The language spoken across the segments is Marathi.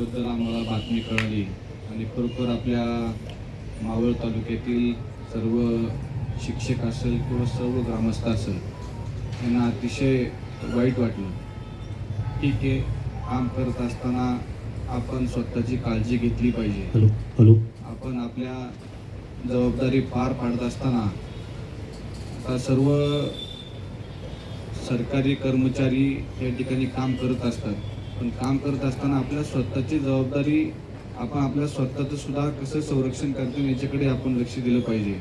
याबद्दल आम्हाला बातमी कळाली आणि खरोखर आपल्या मावळ तालुक्यातील सर्व शिक्षक असेल किंवा सर्व ग्रामस्थ असेल यांना अतिशय वाईट वाटलं। ठीक आहे, काम करत असताना आपण स्वतःची काळजी घेतली पाहिजे। आपण आपल्या जबाबदारी पार पाडत असताना आता सर्व सरकारी कर्मचारी या ठिकाणी काम करत असतात, पण काम करत असताना आपल्या स्वतःची जबाबदारी आपण आपल्या स्वतःचं सुद्धा कसं संरक्षण करतो याच्याकडे आपण लक्ष दिलं पाहिजे।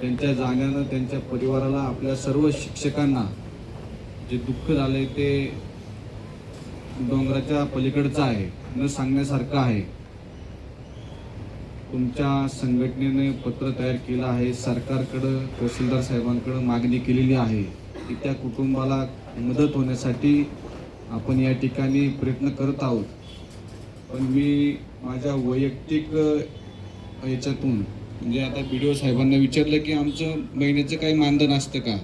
त्यांच्या जाण्यानं त्यांच्या परिवाराला, आपल्या सर्व शिक्षकांना जे दुःख झालंय ते डोंगराच्या पलीकडचं आहे, न सांगण्यासारखं आहे। तुमच्या संघटनेने पत्र तयार केलं आहे, सरकारकडं तहसीलदार साहेबांकडे मागणी केलेली आहे की त्या कुटुंबाला मदत होण्यासाठी आपण या ठिकाणी प्रयत्न करत आहोत। पण मी माझ्या वैयक्तिक याच्यातून म्हणजे आता BDO साहेबांना विचारलं की आमचं महिन्याचं काही मानधन असतं का,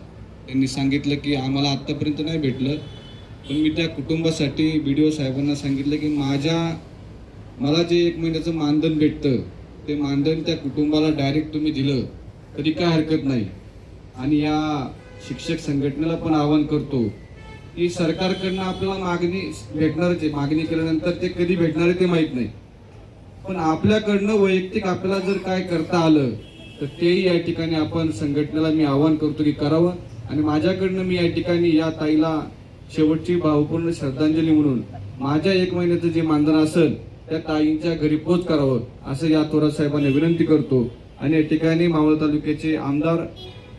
त्यांनी सांगितलं की आम्हाला आत्तापर्यंत नाही भेटलं। पण मी त्या कुटुंबासाठी BDO साहेबांना सांगितलं की मला जे 1 महिन्याचं मानधन भेटतं ते मानधन त्या कुटुंबाला डायरेक्ट तुम्ही दिलं तरी काय हरकत नाही। आणि या शिक्षक संघटनेला पण आवाहन करतो की सरकारकडनं आपल्याला मागणी भेटणारच आहे, मागणी केल्यानंतर ते कधी भेटणार आहे ते माहीत नाही, पण आपल्याकडनं वैयक्तिक आपल्याला जर काय करता आलं तर तेही या ठिकाणी आपण संघटनेला मी आवाहन करतो की करावं। आणि माझ्याकडनं मी या ठिकाणी या ताईला शेवटची भावपूर्ण श्रद्धांजली म्हणून माझ्या 1 महिन्याचं जे मानधन असेल त्या ताईंच्या घरी पोच करावं असं या थोरात साहेबांना विनंती करतो। आणि या ठिकाणी मावळ तालुक्याचे आमदार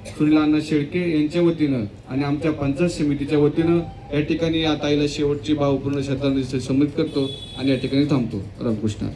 सुनील अण्णा शेळके यांच्या वतीनं आणि आमच्या पंचायत समितीच्या वतीनं या ठिकाणी या ताईला शेवटची भावपूर्ण श्रद्धांजली समर्पित करतो आणि या ठिकाणी थांबतो। रामकृष्ण।